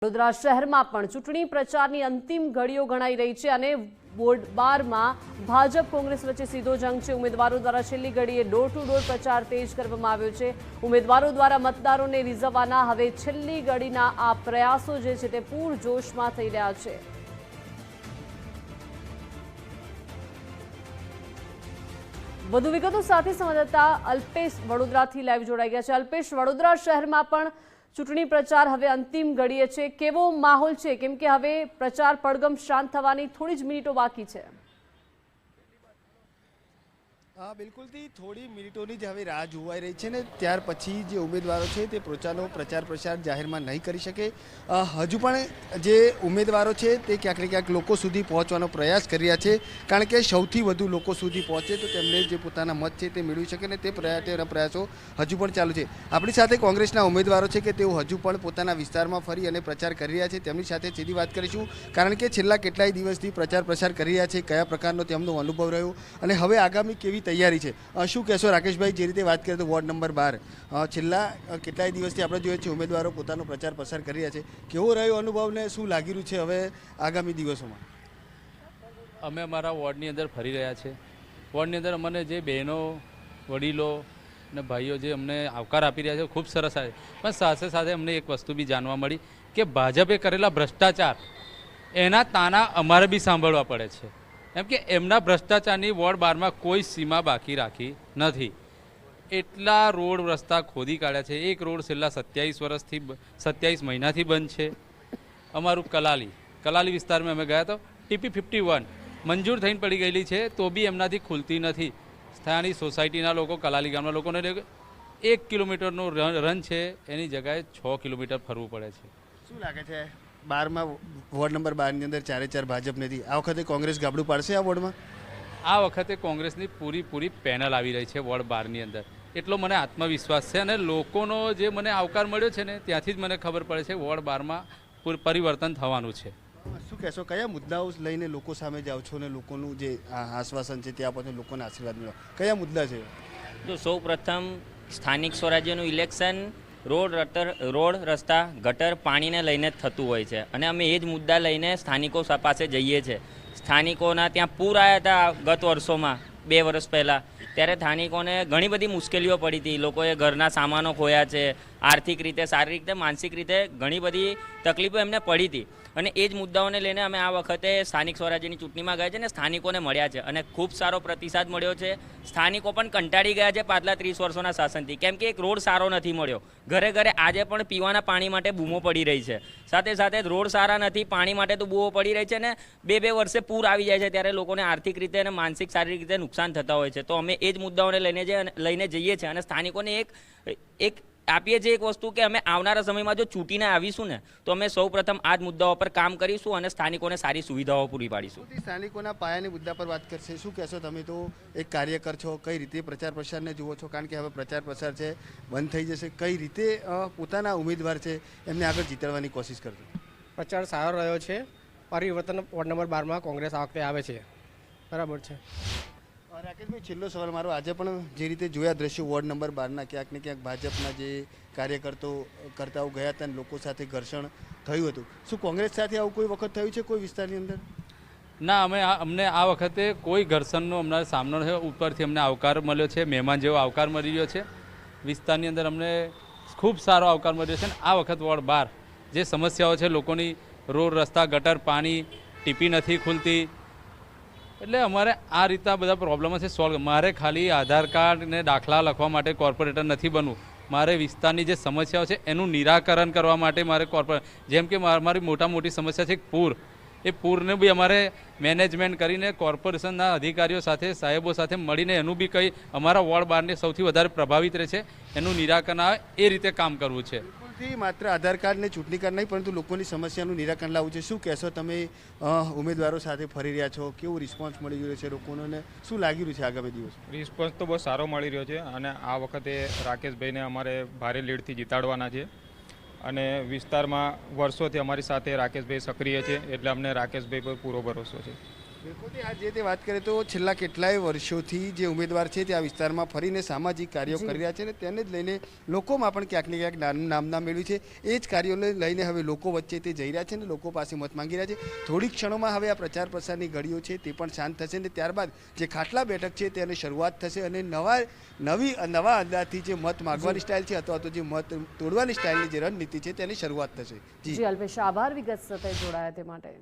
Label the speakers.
Speaker 1: વડોદરા શહેરમાં પણ ચૂંટણી પ્રચારની અંતિમ ઘડીઓ ગણાઈ રહી છે અને વોર્ડ 12માં ભાજપ કોંગ્રેસ વચ્ચે સીધો જંગ છે। ઉમેદવારો દ્વારા છેલ્લી ઘડીએ ડોર ટુ ડોર પ્રચાર તેજ કરવામાં આવ્યો છે। ઉમેદવારો દ્વારા મતદારોને રીઝવવાના હવે છેલ્લી ઘડીના આ પ્રયાસો જે છે તે પૂરજોશમાં થઈ રહ્યા છે। વધુ વિગતો સાથે સંવાદદાતા અલ્પેશ વડોદરાથી લાઈવ જોડાઈ ગયા છે। અલ્પેશ, વડોદરા શહેરમાં પણ ચૂંટણી પ્રચાર હવે અંતિમ ઘડીએ છે, કેવો માહોલ છે? કેમ કે હવે પ્રચાર પડગમ શાંત થવાની થોડી જ મિનિટો બાકી છે।
Speaker 2: હા, બિલકુલથી થોડી મિનિટોની જ હવે રાહ જોવાઈ રહી છે ને ત્યાર પછી જે ઉમેદવારો છે તે પોતાનો પ્રચાર પ્રસાર જાહેરમાં નહીં કરી શકે। હજુ પણ જે ઉમેદવારો છે તે ક્યાંક ને ક્યાંક લોકો સુધી પહોંચવાનો પ્રયાસ કરી રહ્યા છે, કારણ કે સૌથી વધુ લોકો સુધી પહોંચે તો તેમને જે પોતાના મત છે તે મેળવી શકે ને તે પ્રયાસો હજુ પણ ચાલુ છે। આપણી સાથે કોંગ્રેસના ઉમેદવારો છે કે તેઓ હજુ પણ પોતાના વિસ્તારમાં ફરી અને પ્રચાર કરી રહ્યા છે, તેમની સાથે સીધી વાત કરીશું, કારણ કે છેલ્લા કેટલાય દિવસથી પ્રચાર પ્રસાર કરી રહ્યા છે, કયા પ્રકારનો તેમનો અનુભવ રહ્યો અને હવે આગામી કેવી તૈયારી છે। શું કહેશો રાકેશભાઈ? જે રીતે વાત કરીએ તો વોર્ડ નંબર 12 છેલ્લા કેટલાય દિવસથી આપણે જોઈએ છીએ ઉમેદવારો પોતાનો પ્રચાર પ્રસાર કરી રહ્યા છે, કેવો રહ્યો અનુભવ ને શું લાગી રહ્યું છે હવે આગામી દિવસોમાં?
Speaker 3: અમે અમારા વોર્ડની અંદર ફરી રહ્યા છે। વોર્ડની અંદર અમને જે બહેનો, વડીલો અને ભાઈઓ જે અમને આવકાર આપી રહ્યા છે ખૂબ સરસ આવે, પણ સાથે સાથે અમને એક વસ્તુ બી જાણવા મળી કે ભાજપે કરેલા ભ્રષ્ટાચાર એના તાના અમારે બી સાંભળવા પડે છે, એમ કે એમના ભ્રષ્ટાચારની વોર્ડ 12માં કોઈ સીમા બાકી રાખી નથી। એટલા રોડ રસ્તા ખોદી કાઢ્યા છે। એક રોડ છેલ્લા 27 મહિનાથી બંધ છે। અમારું કલાલી વિસ્તારમાં અમે ગયા તો TP 51 મંજૂર થઈને પડી ગયેલી છે તો બી એમનાથી ખુલતી નથી। સ્થાનિક સોસાયટીના લોકો, કલાલી ગામના લોકોને 1 કિલોમીટરનો રન છે એની જગ્યાએ 6 કિલોમીટર ફરવું પડે છે।
Speaker 2: શું લાગે છે 12માં વોર્ડ નંબર 12ની અંદર 4 ભાજપ નથી, આ વખતે કોંગ્રેસ ગાબડું પાડશે આ વોર્ડમાં?
Speaker 3: આ વખતે કોંગ્રેસની પૂરી પેનલ આવી રહી છે વોર્ડ 12ની અંદર, એટલો મને આત્મવિશ્વાસ છે અને લોકોનો જે મને આવકાર મળ્યો છે ને ત્યાંથી જ મને ખબર પડે છે વોર્ડ 12માં પરિવર્તન થવાનું છે।
Speaker 2: શું કહેશો, કયા મુદ્દાઓ લઈને લોકો સામે જાઓ છો અને લોકોનું જે આશ્વાસન છે ત્યાં પછી લોકોને આશીર્વાદ મળ્યો, કયા મુદ્દા છે?
Speaker 4: તો સૌ પ્રથમ સ્થાનિક સ્વરાજ્યનું ઇલેક્શન રોડ રસ્તા ગટર પાણીને લઈને જ થતું હોય છે અને અમે એ જ મુદ્દા લઈને સ્થાનિકો પાસે જઈએ છીએ। સ્થાનિકોના ત્યાં પૂર આવ્યા હતા ગત વર્ષોમાં 2 વર્ષ પહેલાં, ત્યારે સ્થાનિકોને ઘણી બધી મુશ્કેલીઓ પડી હતી। લોકોએ ઘરના સામાનો ખોયા છે, આર્થિક રીતે, શારીરિક રીતે, માનસિક રીતે ઘણી બધી તકલીફો એમને પડી હતી અને એ જ મુદ્દાઓને લઈને અમે આ વખતે સ્થાનિક સ્વરાજ્યની ચૂંટણીમાં ગયા છે અને સ્થાનિકોને મળ્યા છે અને ખૂબ સારો પ્રતિસાદ મળ્યો છે। સ્થાનિકો પણ કંટાળી ગયા છે પાછલા 30 વર્ષોના શાસનથી, કેમ કે એક રોડ સારો નથી મળ્યો। ઘરે ઘરે આજે પણ પીવાના પાણી માટે બૂમો પડી રહી છે, સાથે સાથે રોડ સારા નથી, પાણી માટે તો બૂમો પડી રહી છે અને 2 વર્ષે પૂર આવી જાય છે ત્યારે લોકોને આર્થિક રીતે અને માનસિક શારીરિક રીતે નુકસાન થતા હોય છે। તો અમે એ જ મુદ્દાઓને લઈને જઈએ છીએ અને સ્થાનિકોને એક આપીએ છીએ એક વસ્તુ કે અમે આવનારા સમયમાં જો ચૂંટીને આવીશું ને તો અમે સૌ પ્રથમ આ જ મુદ્દાઓ પર કામ કરીશું અને સ્થાનિકોને સારી સુવિધાઓ પૂરી પાડીશું।
Speaker 2: સ્થાનિકોના પાયાની મુદ્દા પર વાત કરશે, શું કહેશો? તમે તો એક કાર્યકર છો, કઈ રીતે પ્રચાર પ્રસારને જુઓ છો? કારણ કે હવે પ્રચાર પ્રસાર છે બંધ થઈ જશે, કઈ રીતે પોતાના ઉમેદવાર છે એમને આગળ જીતાડવાની કોશિશ કરજો?
Speaker 5: પ્રચાર સારો રહ્યો છે, પરિવર્તન વોર્ડ નંબર 12માં કોંગ્રેસ આ વખતે આવે છે, બરાબર છે।
Speaker 2: રાકેશભાઈ, છેલ્લો સવાલ મારો, આજે પણ જે રીતે જોયા દ્રશ્યો વોર્ડ નંબર 12ના, ક્યાંક ને ક્યાંક ભાજપના જે કાર્યકર્તાઓ ગયા હતા અને લોકો સાથે ઘર્ષણ થયું હતું, શું કોંગ્રેસ સાથે આવું કોઈ વખત થયું છે કોઈ વિસ્તારની અંદર?
Speaker 3: ના, અમને આ વખતે કોઈ ઘર્ષણનો અમને સામનો થયો, ઉપરથી અમને આવકાર મળ્યો છે, મહેમાન જેવો આવકાર મળી રહ્યો છે। વિસ્તારની અંદર અમને ખૂબ સારો આવકાર મળ્યો છે અને આ વખત વોર્ડ 12 જે સમસ્યાઓ છે લોકોની, રોડ રસ્તા ગટર પાણી, ટીપી નથી ખુલતી, એટલે અમારે આ રીતના બધા પ્રોબ્લેમો છે સોલ્વ। મારે ખાલી આધાર કાર્ડ ને દાખલા લખવા માટે કોર્પોરેટર નથી બનવું, મારે વિસ્તારની જે સમસ્યાઓ છે એનું નિરાકરણ કરવા માટે મારે જેમ કે મારી મોટી સમસ્યા છે પૂર, એ પૂરને બી અમારે મેનેજમેન્ટ કરીને કોર્પોરેશનના અધિકારીઓ સાથે, સાહેબો સાથે મળીને એનું બી કંઈ અમારા વોર્ડ 12ને સૌથી વધારે પ્રભાવિત રહે છે એનું નિરાકરણ આવે એ રીતે કામ કરવું છે।
Speaker 2: માત્ર આધાર કાર્ડ ને ચૂંટણી કાર્ડ નહીં પરંતુ લોકોની સમસ્યાનું નિરાકરણ લાવવું છે। શું કહેશો તમે ઉમેદવારો સાથે ફરી રહ્યા છો, કેવું રિસ્પોન્સ મળી રહ્યો છે લોકોને, શું લાગી રહ્યું છે આગામી દિવસ?
Speaker 6: રિસ્પોન્સ તો બહુ સારો મળી રહ્યો છે અને આ વખતે રાકેશભાઈને અમારે ભારે લીડથી જીતાડવાના છે અને વિસ્તારમાં વર્ષોથી અમારી સાથે રાકેશભાઈ સક્રિય છે એટલે અમને રાકેશભાઈ પર પૂરો ભરોસો છે।
Speaker 2: બિલકુલ આ જે તે વાત કરીએ તો છેલ્લા કેટલાય વર્ષોથી જે ઉમેદવાર છે તે આ વિસ્તારમાં ફરીને સામાજિક કાર્યો કરી રહ્યા છે અને તેને જ લઈને લોકોમાં પણ ક્યાંક ને ક્યાંક નામના મેળવ્યું છે. એ જ કાર્યોને લઈને હવે લોકો વચ્ચે તે જઈ રહ્યા છે અને લોકો પાસે મત માંગી રહ્યા છે. થોડીક ક્ષણોમાં હવે આ પ્રચાર પ્રસારની ઘડીઓ છે તે પણ શાંત થશે અને ત્યારબાદ જે ખાટલા બેઠક છે તેની શરૂઆત થશે અને નવા અંદાજથી જે મત માગવાની સ્ટાઇલ છે અથવા તો જે મત તોડવાની સ્ટાઇલની જે રણનીતિ છે તેની શરૂઆત થશે.
Speaker 1: જી અલ્પેશ, આભાર વિગત સાથે જોડાયા તે માટે.